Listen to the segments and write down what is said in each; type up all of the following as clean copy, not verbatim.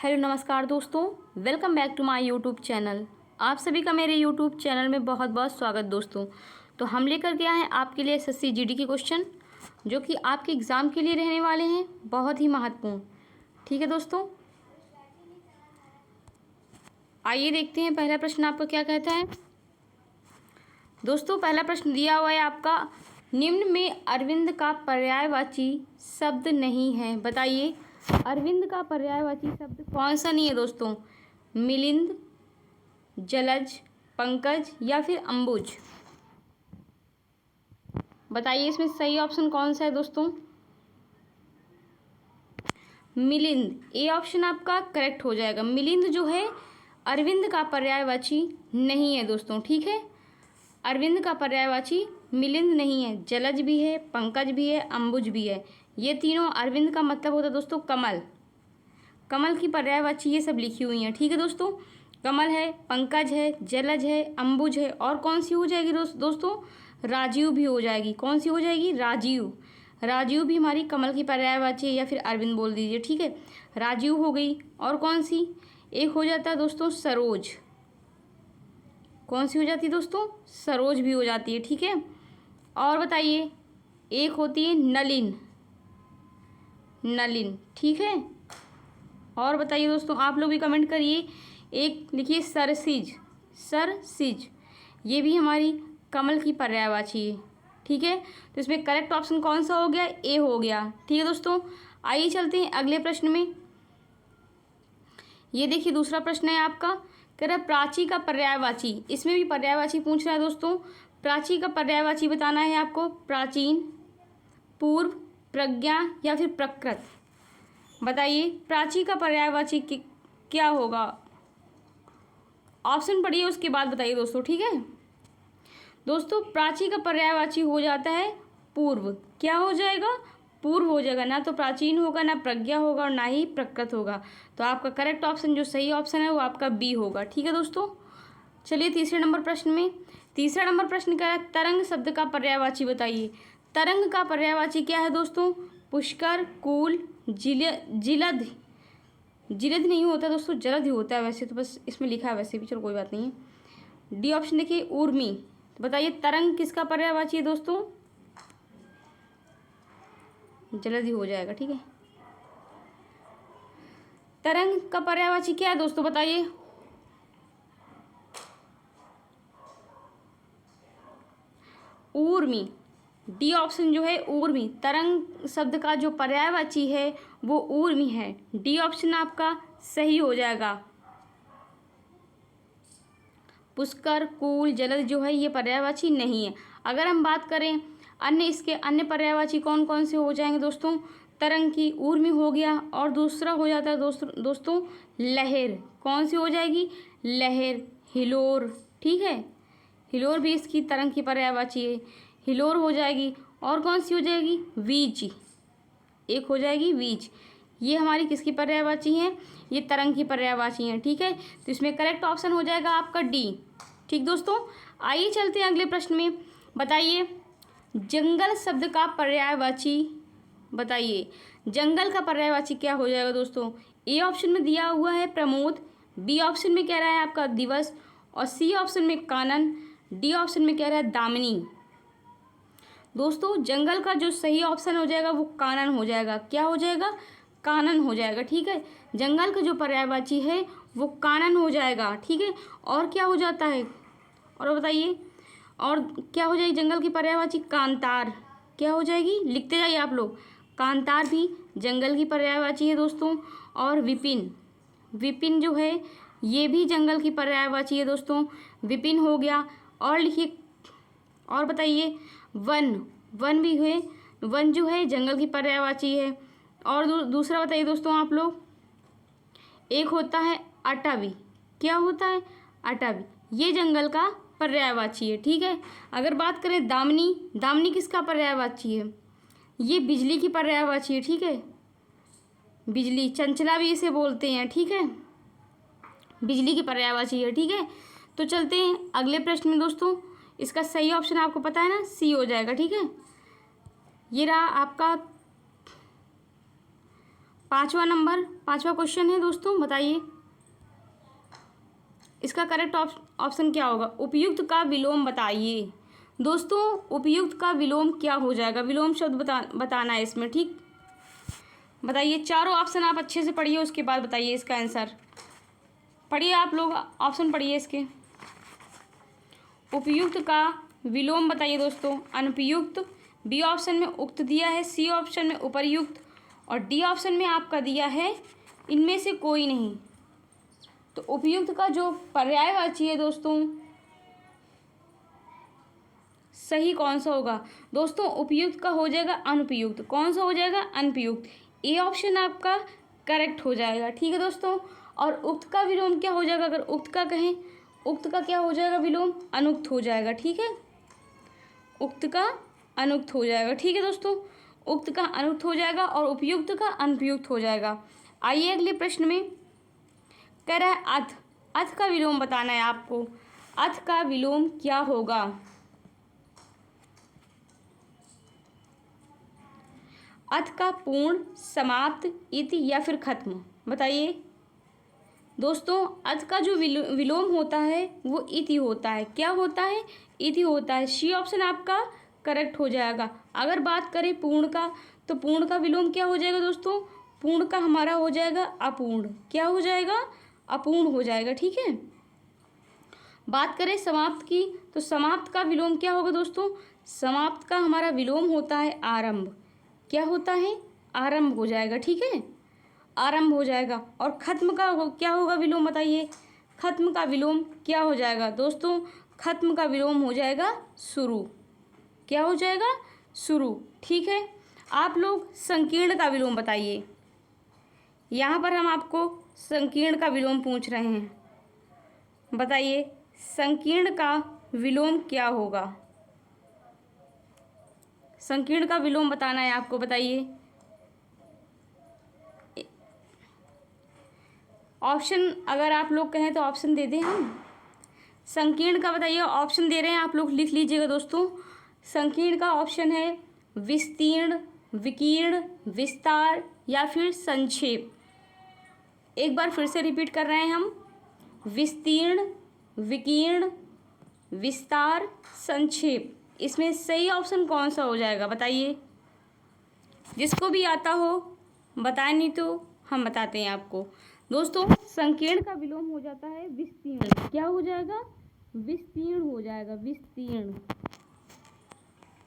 Hello नमस्कार दोस्तों, welcome back to my YouTube channel. आप सभी का मेरे यूट्यूब चैनल में बहुत बहुत स्वागत दोस्तों। तो हम लेकर के आए हैं आपके लिए एसएससी जीडी के क्वेश्चन जो कि आपके एग्ज़ाम के लिए रहने वाले हैं बहुत ही महत्वपूर्ण। ठीक है दोस्तों, आइए देखते हैं पहला प्रश्न आपका क्या कहता है। दोस्तों पहला प्रश्न दिया हुआ है आपका, निम्न में अरविंद का पर्यायवाची शब्द नहीं है, बताइए अरविंद का पर्यायवाची शब्द कौन सा नहीं है दोस्तों। मिलिंद, जलज, पंकज या फिर अंबुज, बताइए इसमें सही ऑप्शन कौन सा है दोस्तों। मिलिंद, ए ऑप्शन आपका करेक्ट हो जाएगा। मिलिंद जो है अरविंद का पर्यायवाची नहीं है दोस्तों, ठीक है। अरविंद का पर्यायवाची मिलिंद नहीं है, जलज भी है, पंकज भी है, अंबुज भी है। ये तीनों अरविंद का मतलब होता है दोस्तों कमल। कमल की पर्यायवाची ये सब लिखी हुई हैं, ठीक है दोस्तों। कमल है, पंकज है, जलज है, अंबुज है और कौन सी हो जाएगी दोस्तों, राजीव भी हो जाएगी। कौन सी हो जाएगी, राजीव। राजीव भी हमारी कमल की पर्यायवाची है या फिर अरविंद बोल दीजिए, ठीक है। राजीव हो गई और कौन सी, एक हो जाता है दोस्तों सरोज। कौन सी हो जाती है दोस्तों, सरोज भी हो जाती है, ठीक है। और बताइए एक होती है नलिन। नलिन, ठीक है। और बताइए दोस्तों, आप लोग भी कमेंट करिए। एक लिखिए सरसिज। सरसिज ये भी हमारी कमल की पर्यायवाची है, ठीक है। तो इसमें करेक्ट ऑप्शन कौन सा हो गया, ए हो गया, ठीक है दोस्तों। आइए चलते हैं अगले प्रश्न में। ये देखिए दूसरा प्रश्न है आपका, कह रहा है प्राची का पर्यायवाची। इसमें भी पर्यायवाची पूछ रहा है दोस्तों। प्राची का पर्यायवाची बताना है आपको। प्राचीन, पूर्व, प्रज्ञा या फिर प्रकृत, बताइए प्राची का पर्यायवाची क्या होगा। ऑप्शन पढ़िए उसके बाद बताइए दोस्तों, ठीक है दोस्तों। प्राची का पर्यायवाची हो जाता है पूर्व। क्या हो जाएगा, पूर्व हो जाएगा। ना तो प्राचीन होगा, ना प्रज्ञा होगा और ना ही प्रकृत होगा। तो आपका करेक्ट ऑप्शन जो सही ऑप्शन है वो आपका बी होगा, ठीक है दोस्तों। चलिए तीसरे नंबर प्रश्न में। तीसरा नंबर प्रश्न क्या है, तरंग शब्द का पर्यायवाची बताइए। तरंग का पर्यायवाची क्या है दोस्तों, पुष्कर, कूल, जिलद। जिलद नहीं होता दोस्तों, जलद ही होता है वैसे तो, बस इसमें लिखा है वैसे भी, चलो कोई बात नहीं है। डी ऑप्शन देखिए उर्मी। तो बताइए तरंग किसका पर्यायवाची है दोस्तों, जलद ही हो जाएगा, ठीक है। तरंग का पर्यायवाची क्या है दोस्तों, बताइए। ऊर्मी, डी ऑप्शन जो है ऊर्मी। तरंग शब्द का जो पर्यायवाची है वो ऊर्मी है। डी ऑप्शन आपका सही हो जाएगा। पुष्कर, कूल, जलद जो है ये पर्यायवाची नहीं है। अगर हम बात करें अन्य, इसके अन्य पर्यायवाची कौन कौन से हो जाएंगे दोस्तों, तरंग की ऊर्मी हो गया और दूसरा हो जाता है दोस्तों लहर। कौन सी हो जाएगी, लहर, हिलोर, ठीक है। हिलोर भी इसकी तरंग की पर्यायवाची है, हिलोर हो जाएगी। और कौन सी हो जाएगी, वीच, एक हो जाएगी वीच। ये हमारी किसकी पर्यायवाची हैं, ये तरंग की पर्यायवाची हैं, ठीक है। तो इसमें करेक्ट ऑप्शन हो जाएगा आपका डी, ठीक दोस्तों। आइए चलते हैं अगले प्रश्न में। बताइए जंगल शब्द का पर्यायवाची, बताइए जंगल का पर्यायवाची क्या हो जाएगा दोस्तों। ए ऑप्शन में दिया हुआ है प्रमोद, बी ऑप्शन में कह रहा है आपका दिवस और सी ऑप्शन में कानन, डी ऑप्शन में कह रहा है दामिनी। दोस्तों जंगल का जो सही ऑप्शन हो जाएगा वो कानन हो जाएगा। क्या हो जाएगा, कानन हो जाएगा, ठीक है। जंगल का जो पर्यायवाची है वो कानन हो जाएगा, ठीक है। और क्या हो जाता है, और बताइए और क्या हो जाएगी जंगल की पर्यायवाची, कांतार। क्या हो जाएगी, लिखते जाइए आप लोग। कांतार भी जंगल की पर्यायवाची है दोस्तों। और विपिन, विपिन जो है ये भी जंगल की पर्यायवाची है दोस्तों, विपिन हो गया। और लिखिए, और बताइए वन, वन भी है, वन जो है जंगल की पर्यायवाची है। और दूसरा बताइए दोस्तों आप लोग, एक होता है अटवी। क्या होता है, अटवी, ये जंगल का पर्यायवाची है, ठीक है। अगर बात करें दामिनी, दामिनी किसका पर्यायवाची है, ये बिजली की पर्यायवाची है, ठीक है। बिजली, चंचला भी इसे बोलते हैं, ठीक है, बिजली की पर्यायवाची है, ठीक है। तो चलते हैं अगले प्रश्न में दोस्तों। इसका सही ऑप्शन आपको पता है ना, सी हो जाएगा, ठीक है। ये रहा आपका पांचवा क्वेश्चन है दोस्तों, बताइए इसका करेक्ट ऑप्शन क्या होगा। उपयुक्त का विलोम बताइए। दोस्तों उपयुक्त का विलोम क्या हो जाएगा, विलोम शब्द बताना है इसमें, ठीक। बताइए, चारों ऑप्शन आप अच्छे से पढ़िए, उसके बाद बताइए इसका आंसर। पढ़िए आप लोग, ऑप्शन पढ़िए इसके। उपयुक्त का विलोम बताइए दोस्तों। अनुपयुक्त, बी ऑप्शन में उक्त दिया है, सी ऑप्शन में उपर्युक्त, और डी ऑप्शन में आपका दिया है इनमें से कोई नहीं। तो उपयुक्त का जो पर्यायवाची है दोस्तों, सही कौन सा होगा दोस्तों। उपयुक्त का हो जाएगा अनुपयुक्त। कौन सा हो जाएगा, अनुपयुक्त। ए ऑप्शन आपका करेक्ट हो जाएगा, ठीक है दोस्तों। और उक्त का विलोम क्या हो जाएगा, अगर उक्त का कहें, उक्त का क्या हो जाएगा विलोम, अनुक्त हो जाएगा, ठीक है। उक्त का अनुक्त हो जाएगा, ठीक है दोस्तों। उक्त का अनुक्त हो जाएगा और उपयुक्त का अनुपयुक्त हो जाएगा। आइए अगले प्रश्न में, कह रहा है अथ। अथ का विलोम बताना है आपको। अथ का विलोम क्या होगा। अथ का पूर्ण, समाप्त, इति या फिर खत्म, बताइए दोस्तों। अथ का जो विलोम होता है वो इति होता है। क्या होता है, इति होता है। सी ऑप्शन आपका करेक्ट हो जाएगा। अगर बात करें पूर्ण का, तो पूर्ण का विलोम क्या हो जाएगा दोस्तों। पूर्ण का हमारा हो जाएगा अपूर्ण। क्या हो जाएगा, अपूर्ण हो जाएगा, ठीक है। बात करें समाप्त की, तो समाप्त का विलोम क्या होगा दोस्तों। समाप्त का हमारा विलोम होता है आरंभ। क्या होता है, आरंभ हो जाएगा, ठीक है, आरंभ हो जाएगा। और खत्म का क्या होगा विलोम, बताइए। खत्म का विलोम क्या हो जाएगा दोस्तों। खत्म का विलोम हो जाएगा शुरू। क्या हो जाएगा, शुरू, ठीक है। आप लोग संकीर्ण का विलोम बताइए। यहाँ पर हम आपको संकीर्ण का विलोम पूछ रहे हैं। बताइए संकीर्ण का विलोम क्या होगा। संकीर्ण का विलोम बताना है आपको, बताइए। ऑप्शन अगर आप लोग कहें तो ऑप्शन दे दें हम। संकीर्ण का बताइए, ऑप्शन दे रहे हैं, आप लोग लिख लीजिएगा दोस्तों। संकीर्ण का ऑप्शन है विस्तीर्ण, विकीर्ण, विस्तार या फिर संक्षेप। एक बार फिर से रिपीट कर रहे हैं हम। विस्तीर्ण, विकीर्ण, विस्तार, संक्षेप। इसमें सही ऑप्शन कौन सा हो जाएगा, बताइए। जिसको भी आता हो बताए, नहीं तो हम बताते हैं आपको। दोस्तों संकीर्ण का विलोम हो जाता है विस्तीर्ण। क्या हो जाएगा, विस्तीर्ण हो जाएगा, विस्तीर्ण,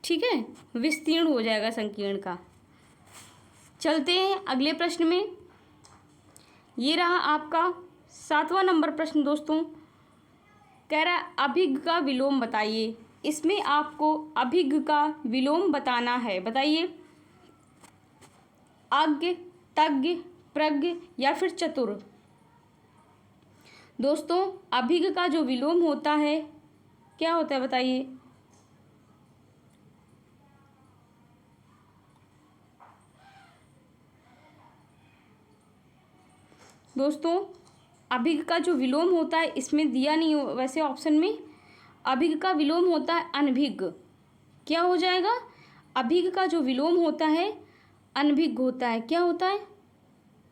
ठीक है, विस्तीर्ण हो जाएगा संकीर्ण का। चलते हैं अगले प्रश्न में। ये रहा आपका 7वां नंबर प्रश्न दोस्तों। कह रहा है अभिज्ञ का विलोम बताइए। इसमें आपको अभिज्ञ का विलोम बताना है, बताइए। अज्ञ, तज्ञ, प्रज्ञ या फिर चतुर। दोस्तों अभिज्ञ का जो विलोम होता है क्या होता है, बताइए। दोस्तों अभिज्ञ का जो विलोम होता है, इसमें दिया नहीं हो वैसे ऑप्शन में। अभिज्ञ का विलोम होता है अनभिज्ञ। क्या हो जाएगा, अभिज्ञ का जो विलोम होता है अनभिज्ञ होता है। क्या होता है,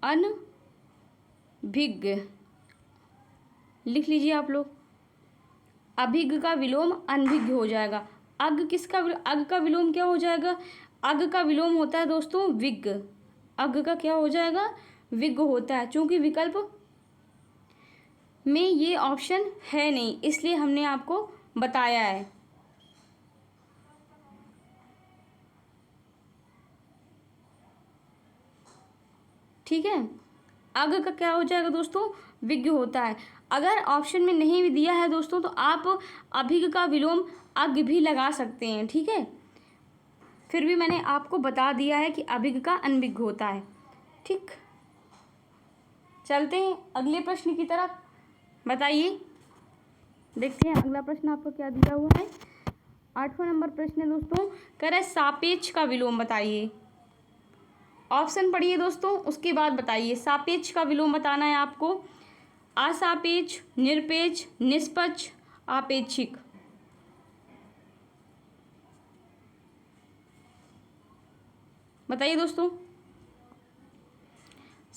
अनभिज्ञ। लिख लीजिए आप लोग। अभिज्ञ का विलोम अनभिज्ञ हो जाएगा। अज्ञ किसका, अज्ञ का विलोम क्या हो जाएगा। अज्ञ का विलोम होता है दोस्तों विज्ञ। अज्ञ का क्या हो जाएगा, विज्ञ होता है। चूंकि विकल्प में ये ऑप्शन है नहीं, इसलिए हमने आपको बताया है। ठीक है, अज्ञ का क्या हो जाएगा दोस्तों, विज्ञ होता है। अगर ऑप्शन में नहीं भी दिया है दोस्तों, तो आप अभिज्ञ का विलोम अज्ञ भी लगा सकते हैं, ठीक है। फिर भी मैंने आपको बता दिया है कि अभिज्ञ का अनभिज्ञ होता है, ठीक। चलते हैं अगले प्रश्न की तरफ। बताइए, देखते हैं अगला प्रश्न आपको क्या दिया हुआ है। 8वां नंबर प्रश्न है दोस्तों। कह रहा है सापेक्ष का विलोम बताइए। ऑप्शन पढ़िए दोस्तों, उसके बाद बताइए। सापेक्ष का विलोम बताना है आपको। असापेक्ष, निरपेक्ष, निष्पक्ष, आपेक्षिक। बताइए दोस्तों।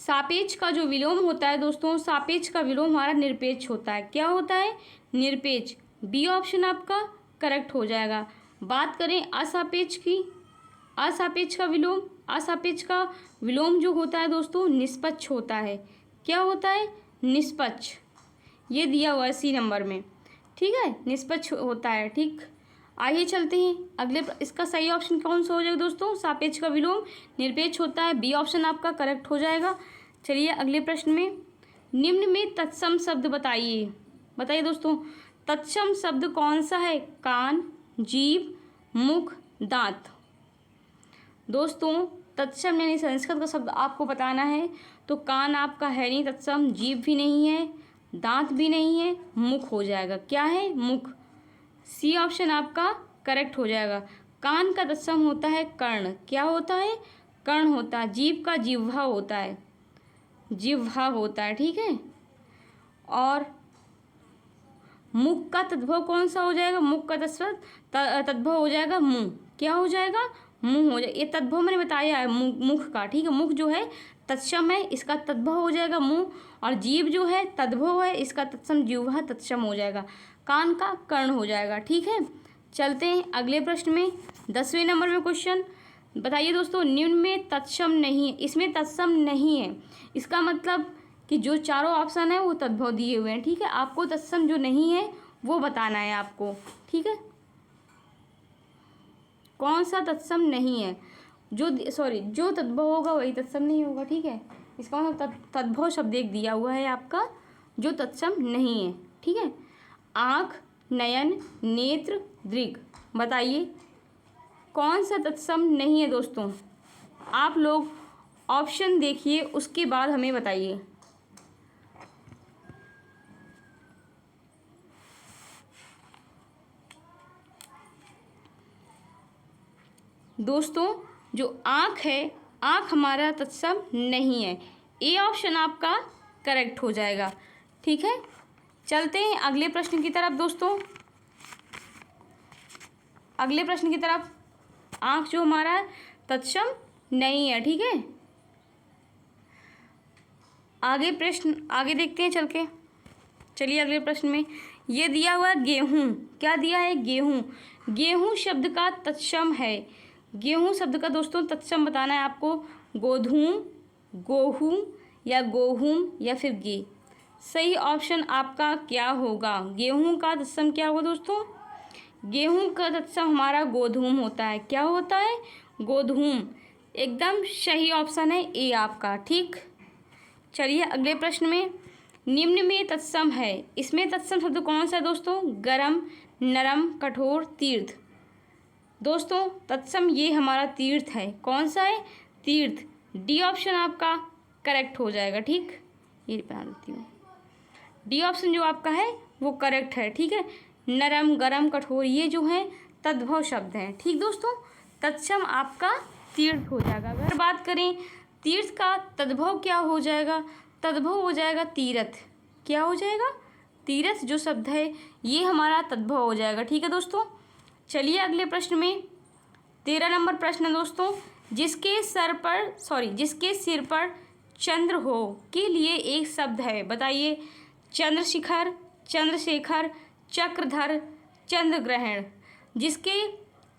सापेक्ष का जो विलोम होता है दोस्तों, सापेक्ष का विलोम हमारा निरपेक्ष होता है। क्या होता है? निरपेक्ष। बी ऑप्शन आपका करेक्ट हो जाएगा। बात करें असापेक्ष की, असापेक्ष का विलोम, असापेक्ष का विलोम जो होता है दोस्तों निष्पक्ष होता है। क्या होता है? निष्पक्ष। ये दिया हुआ है सी नंबर में, ठीक है, निष्पक्ष होता है। ठीक, आइए चलते हैं अगले। इसका सही ऑप्शन कौन सा हो जाएगा दोस्तों? सापेक्ष का विलोम निरपेक्ष होता है। बी ऑप्शन आपका करेक्ट हो जाएगा। चलिए अगले प्रश्न में, निम्न में तत्सम शब्द बताइए। बताइए दोस्तों, तत्सम शब्द कौन सा है? कान, जीभ, मुख, दांत। दोस्तों तत्सम यानी संस्कृत का शब्द आपको बताना है, तो कान आपका है नहीं तत्सम, जीभ भी नहीं है, दांत भी नहीं है, मुख हो जाएगा। क्या है? मुख। सी ऑप्शन आपका करेक्ट हो जाएगा। कान का तत्सम होता है कर्ण। क्या होता है? कर्ण होता है। जीभ का जिह्वा होता है, जिह्वा होता है, ठीक है। और मुख का तद्भव कौन सा हो जाएगा? मुख का तद्भव हो जाएगा मुंह। क्या हो जाएगा? मुंह हो जाएगा। ये तद्भव मैंने बताया है मुख का, ठीक है। मुख जो है तत्सम है, इसका तद्भव हो जाएगा मुंह। और जीभ जो है तद्भव है, इसका तत्सम जिह्वा तत्सम हो जाएगा। कान का कर्ण हो जाएगा, ठीक है। चलते हैं अगले प्रश्न में, 10वें नंबर में क्वेश्चन। बताइए दोस्तों, निम्न में तत्सम नहीं है। इसमें तत्सम नहीं है, इसका मतलब कि जो चारों ऑप्शन है वो तद्भव दिए हुए हैं, ठीक है। आपको तत्सम जो नहीं है वो बताना है आपको, ठीक है। कौन सा तत्सम नहीं है? जो तद्भव होगा वही तत्सम नहीं होगा, ठीक है। इसका मतलब तद्भव शब्द एक दिया हुआ है आपका जो तत्सम नहीं है, ठीक है। आँख, नयन, नेत्र, दृग। बताइए कौन सा तत्सम नहीं है दोस्तों? आप लोग ऑप्शन देखिए, उसके बाद हमें बताइए। दोस्तों जो आँख है, आँख हमारा तत्सम नहीं है। ए ऑप्शन आपका करेक्ट हो जाएगा, ठीक है। चलते हैं अगले प्रश्न की तरफ दोस्तों। अगले प्रश्न की तरफ, आँख जो हमारा तत्सम नहीं है, ठीक है। आगे देखते हैं चल के। चलिए अगले प्रश्न में, ये दिया हुआ है गेहूँ। क्या दिया है? गेहूँ। गेहूँ शब्द का तत्सम है। गेहूँ शब्द का दोस्तों तत्सम बताना है आपको। गोधूम, गोहूँ या गोहूम या फिर गे। सही ऑप्शन आपका क्या होगा? गेहूँ का तत्सम क्या होगा दोस्तों? गेहूँ का तत्सम हमारा गोधूम होता है। क्या होता है? गोधूम। एकदम सही ऑप्शन है ए आपका, ठीक। चलिए अगले प्रश्न में, निम्न में तत्सम है। इसमें तत्सम शब्द कौन सा है दोस्तों? गरम, नरम, कठोर, तीर्थ। दोस्तों तत्सम ये हमारा तीर्थ है। कौन सा है? तीर्थ। डी ऑप्शन आपका करेक्ट हो जाएगा, ठीक। ये बना देती हूँ, डी ऑप्शन जो आपका है वो करेक्ट है, ठीक है। नरम, गरम, कठोर ये जो है तद्भव शब्द हैं, ठीक दोस्तों। तत्सम आपका तीर्थ हो जाएगा। अगर बात करें तीर्थ का तद्भव क्या हो जाएगा? तद्भव हो जाएगा तीर्थ। क्या हो जाएगा? तीर्थ जो शब्द है ये हमारा तद्भव हो जाएगा, ठीक है दोस्तों। चलिए अगले प्रश्न में, 13 नंबर प्रश्न है दोस्तों। जिसके सिर पर चंद्र हो के लिए एक शब्द है। बताइए, चंद्रशिखर, चंद्रशेखर, चक्रधर, चंद्रग्रहण। जिसके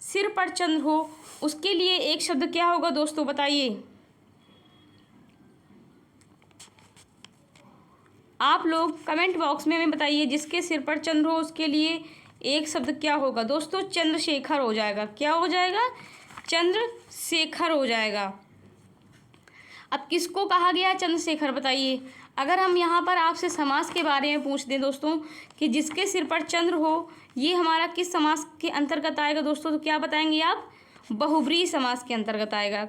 सिर पर चंद्र हो उसके लिए एक शब्द क्या होगा दोस्तों? बताइए। आप लोग कमेंट बॉक्स में हमें बताइए, जिसके सिर पर चंद्र हो उसके लिए एक शब्द क्या होगा दोस्तों? चंद्रशेखर हो जाएगा। क्या हो जाएगा? चंद्रशेखर हो जाएगा। अब किसको कहा गया चंद्रशेखर? बताइए। अगर हम यहाँ पर आपसे समास के बारे में पूछ दें दोस्तों कि जिसके सिर पर चंद्र हो ये हमारा किस समास के अंतर्गत आएगा दोस्तों, तो क्या बताएंगे आप? बहुब्रीहि समास के अंतर्गत आएगा।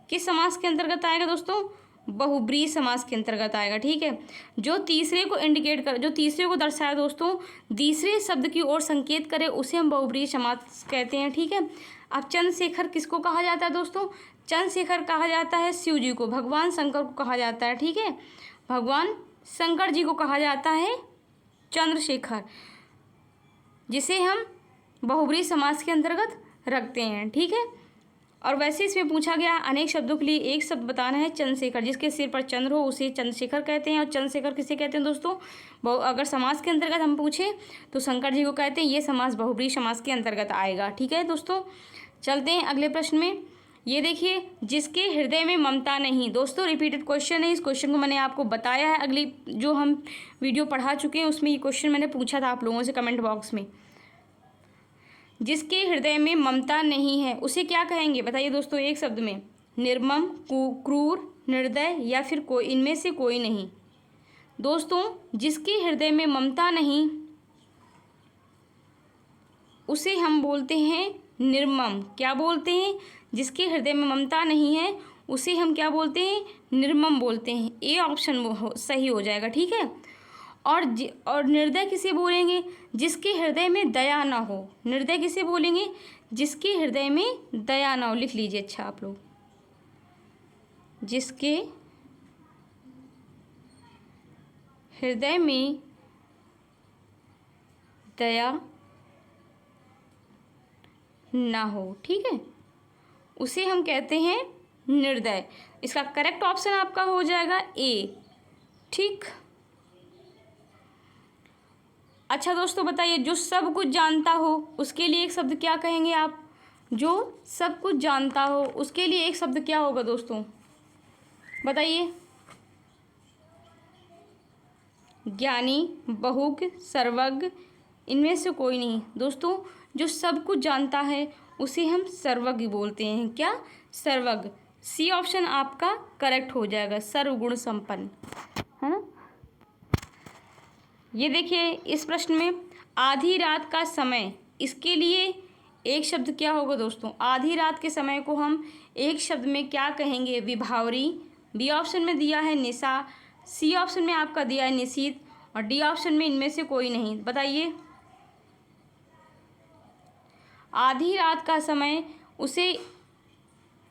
किस समास के अंतर्गत आएगा दोस्तों? बहुब्रीहि समास के अंतर्गत आएगा, ठीक है। जो तीसरे को इंडिकेट कर, जो तीसरे को दर्शाए दोस्तों, तीसरे शब्द की ओर संकेत करे, उसे हम बहुब्रीहि समास कहते हैं, ठीक है। अब चंद्रशेखर किसको कहा जाता है दोस्तों? चंद्रशेखर कहा जाता है शिव जी को, भगवान शंकर को कहा जाता है, ठीक है। भगवान शंकर जी को कहा जाता है चंद्रशेखर, जिसे हम बहुब्रीहि समास के अंतर्गत रखते हैं, ठीक है। और वैसे इसमें पूछा गया अनेक शब्दों के लिए एक शब्द बताना है। चंद्रशेखर, जिसके सिर पर चंद्र हो उसे चंद्रशेखर कहते हैं। और चंद्रशेखर किसे कहते हैं दोस्तों? अगर समास के अंतर्गत हम पूछें तो शंकर जी को कहते हैं। ये समास बहुब्रीहि समास के अंतर्गत आएगा। ठीक है दोस्तों, चलते हैं अगले प्रश्न में। ये देखिए, जिसके हृदय में ममता नहीं। दोस्तों रिपीटेड क्वेश्चन है, इस क्वेश्चन को मैंने आपको बताया है, अगली जो हम वीडियो पढ़ा चुके हैं उसमें ये क्वेश्चन मैंने पूछा था आप लोगों से कमेंट बॉक्स में। जिसके हृदय में ममता नहीं है उसे क्या कहेंगे? बताइए दोस्तों एक शब्द में। निर्मम, क्रूर, निर्दय या फिर कोई, इनमें से कोई नहीं। दोस्तों जिसके हृदय में ममता नहीं उसे हम बोलते हैं निर्मम। क्या बोलते हैं? जिसके हृदय में ममता नहीं है उसे हम क्या बोलते हैं? निर्मम बोलते हैं। ए ऑप्शन सही हो जाएगा। ठीक है, और निर्दय किसे बोलेंगे? जिसके हृदय में दया ना हो। निर्दय किसे बोलेंगे? जिसके हृदय में दया ना हो। लिख लीजिए अच्छा आप लोग, जिसके हृदय में दया ना हो। ठीक है, उसे हम कहते हैं निर्दय। इसका करेक्ट ऑप्शन आपका हो जाएगा ए। ठीक, अच्छा दोस्तों बताइए, जो सब कुछ जानता हो उसके लिए एक शब्द क्या कहेंगे आप? जो सब कुछ जानता हो उसके लिए एक शब्द क्या होगा दोस्तों? बताइए। ज्ञानी, बहुज्ञ, सर्वज्ञ, इनमें से कोई नहीं। दोस्तों जो सब कुछ जानता है उसे हम सर्वज्ञ बोलते हैं। क्या? सर्वज्ञ। सी ऑप्शन आपका करेक्ट हो जाएगा, सर्वगुण संपन्न, है ना। ये देखिए इस प्रश्न में आधी रात का समय, इसके लिए एक शब्द क्या होगा दोस्तों? आधी रात के समय को हम एक शब्द में क्या कहेंगे? विभावरी। बी ऑप्शन में दिया है निशा, सी ऑप्शन में आपका दिया है निशीथ, और डी ऑप्शन में इनमें से कोई नहीं। बताइए। आधी रात का समय, उसे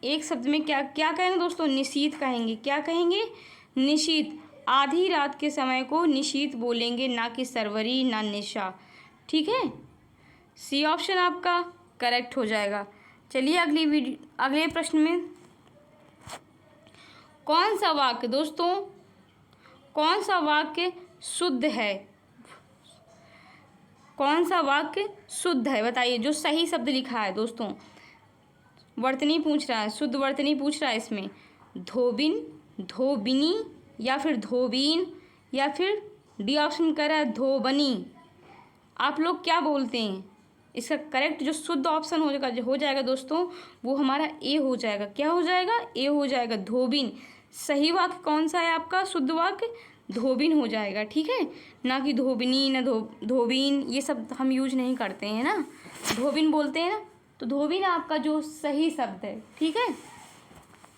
एक शब्द में क्या क्या कहेंगे दोस्तों? निशीथ कहेंगे। क्या कहेंगे? निशीथ। आधी रात के समय को निशीथ बोलेंगे, ना कि सरवरी ना निशा। ठीक है, सी ऑप्शन आपका करेक्ट हो जाएगा। चलिए अगले प्रश्न में, कौन सा वाक्य दोस्तों, कौन सा वाक्य शुद्ध है? कौन सा वाक्य शुद्ध है? बताइए, जो सही शब्द लिखा है दोस्तों। वर्तनी पूछ रहा है, शुद्ध वर्तनी पूछ रहा है इसमें। धोबिन, धोबिनी या फिर धोबीन, या फिर डी ऑप्शन कह रहा है धोबनी। आप लोग क्या बोलते हैं? इसका करेक्ट जो शुद्ध ऑप्शन हो जाएगा दोस्तों वो हमारा ए हो जाएगा। क्या हो जाएगा? ए हो जाएगा, धोबिन। सही वाक्य कौन सा है आपका? शुद्ध वाक्य धोबिन हो जाएगा। ठीक है, ना कि धोबिनी, ना धोबीन, ये सब हम यूज नहीं करते हैं ना, धोबिन बोलते हैं ना, तो धोबिन आपका जो सही शब्द है। ठीक है,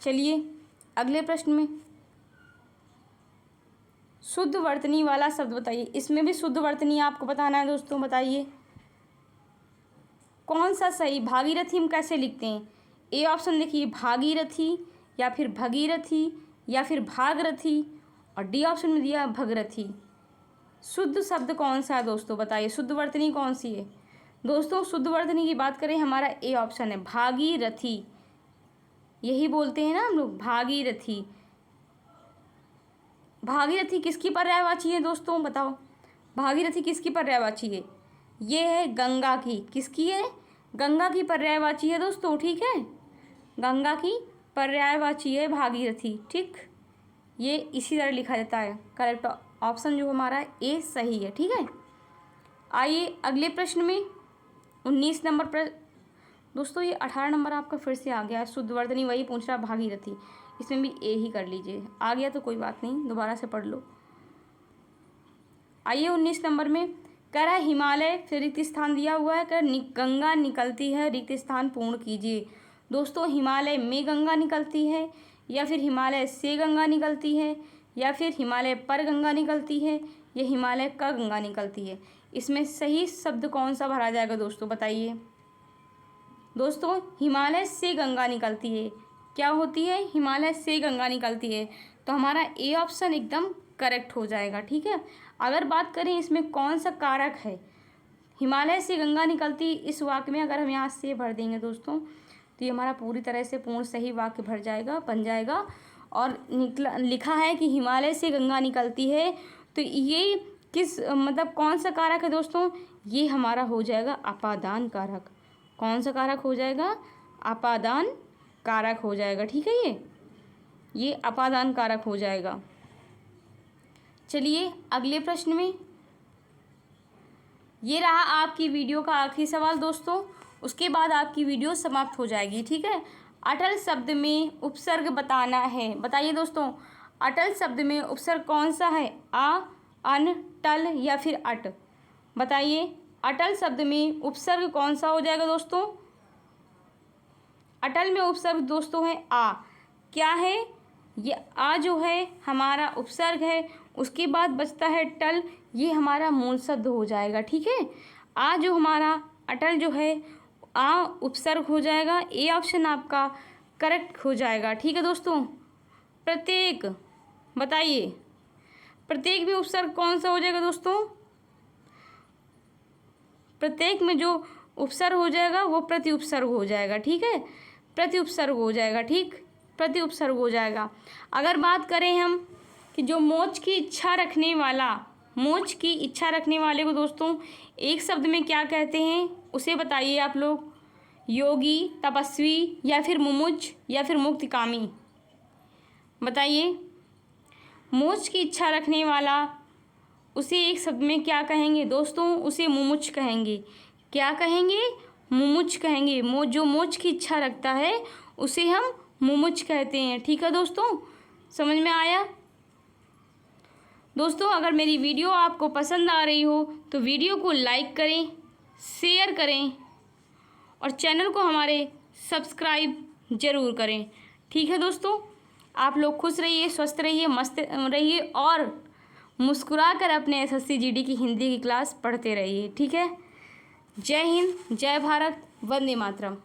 चलिए अगले प्रश्न में, शुद्ध वर्तनी वाला शब्द बताइए। इसमें भी शुद्ध वर्तनी आपको बताना है दोस्तों। बताइए कौन सा सही? भागीरथी हम कैसे लिखते हैं? ए ऑप्शन देखिए, भागीरथी या फिर भगीरथी या फिर भागरथी, और डी ऑप्शन में दिया भगरथी। शुद्ध शब्द कौन सा है दोस्तों? बताइए, शुद्ध वर्तनी कौन सी है दोस्तों? शुद्ध वर्तनी की बात करें, हमारा ए ऑप्शन है, भागीरथी। यही बोलते हैं ना हम लोग, भागीरथी। भागीरथी किसकी पर्यायवाची है दोस्तों? बताओ, भागीरथी किसकी पर्यायवाची है? ये है गंगा की। किसकी है? गंगा की पर्यायवाची है दोस्तों। ठीक है, गंगा की पर्यायवाची है भागीरथी। ठीक, ये इसी तरह लिखा जाता है। करेक्ट ऑप्शन जो हमारा ए सही है। ठीक है, आइए अगले प्रश्न में 19 नंबर पर दोस्तों, ये 18 नंबर आपका फिर से आ गया। शुद्ध वर्तनी वही पूछ रहा, भागीरथी। इसमें भी ए ही कर लीजिए, आ गया तो कोई बात नहीं, दोबारा से पढ़ लो। आइए 19 नंबर में कह रहा है हिमालय, फिर रिक्त स्थान दिया हुआ है, कह गंगा निकलती है, रिक्त स्थान पूर्ण कीजिए। दोस्तों हिमालय में गंगा निकलती है, या फिर हिमालय से गंगा निकलती है, या फिर हिमालय पर गंगा निकलती है, या हिमालय का गंगा निकलती है? इसमें सही शब्द कौन सा भरा जाएगा दोस्तों? बताइए। दोस्तों हिमालय से गंगा निकलती है। क्या होती है? हिमालय से गंगा निकलती है, तो हमारा ए ऑप्शन एकदम करेक्ट हो जाएगा। ठीक है, अगर बात करें इसमें कौन सा कारक है, हिमालय से गंगा निकलती, इस वाक्य में अगर हम यहाँ से भर देंगे दोस्तों, तो ये हमारा पूरी तरह से पूर्ण सही वाक्य बन जाएगा। और लिखा है कि हिमालय से गंगा निकलती है, तो ये किस मतलब कौन सा कारक है दोस्तों? ये हमारा हो जाएगा अपादान कारक। कौन सा कारक हो जाएगा? अपादान कारक हो जाएगा। ठीक है, ये अपादान कारक हो जाएगा। चलिए अगले प्रश्न में, ये रहा आपकी वीडियो का आखिरी सवाल दोस्तों, उसके बाद आपकी वीडियो समाप्त हो जाएगी। ठीक है, अटल शब्द में उपसर्ग बताना है। बताइए दोस्तों, अटल शब्द में उपसर्ग कौन सा है? आ, अन, टल या फिर अट? बताइए, अटल शब्द में उपसर्ग कौन सा हो जाएगा दोस्तों? अटल में उपसर्ग दोस्तों है आ। क्या है ये? आ जो है हमारा उपसर्ग है, उसके बाद बचता है टल, ये हमारा मूल शब्द हो जाएगा। ठीक है, आ जो हमारा अटल जो है आ उपसर्ग हो जाएगा। ए ऑप्शन आपका करेक्ट हो जाएगा। ठीक है दोस्तों, प्रत्येक, बताइए प्रत्येक भी उपसर्ग कौन सा हो जाएगा दोस्तों? प्रत्येक में जो उपसर्ग हो जाएगा वो प्रति उपसर्ग हो जाएगा। ठीक है, प्रति उपसर्ग हो जाएगा। ठीक, प्रति उपसर्ग हो जाएगा। अगर बात करें हम कि जो मोक्ष की इच्छा रखने वाला, मोक्ष की इच्छा रखने वाले को दोस्तों एक शब्द में क्या कहते हैं, उसे बताइए आप लोग। योगी, तपस्वी या फिर मुमुक्ष या फिर मुक्तिकामी? बताइए, मोक्ष की इच्छा रखने वाला, उसे एक शब्द में क्या कहेंगे दोस्तों? उसे मुमुक्ष कहेंगे। क्या कहेंगे? मुमुक्ष कहेंगे। जो मोक्ष की इच्छा रखता है उसे हम मुमुक्ष कहते हैं। ठीक है दोस्तों, समझ में आया? दोस्तों अगर मेरी वीडियो आपको पसंद आ रही हो तो वीडियो को लाइक करें, शेयर करें और चैनल को हमारे सब्सक्राइब ज़रूर करें। ठीक है दोस्तों, आप लोग खुश रहिए, स्वस्थ रहिए, मस्त रहिए और मुस्कुरा कर अपने SSC GD की हिंदी की क्लास पढ़ते रहिए। ठीक है, जय हिंद, जय भारत, वंदे मातरम।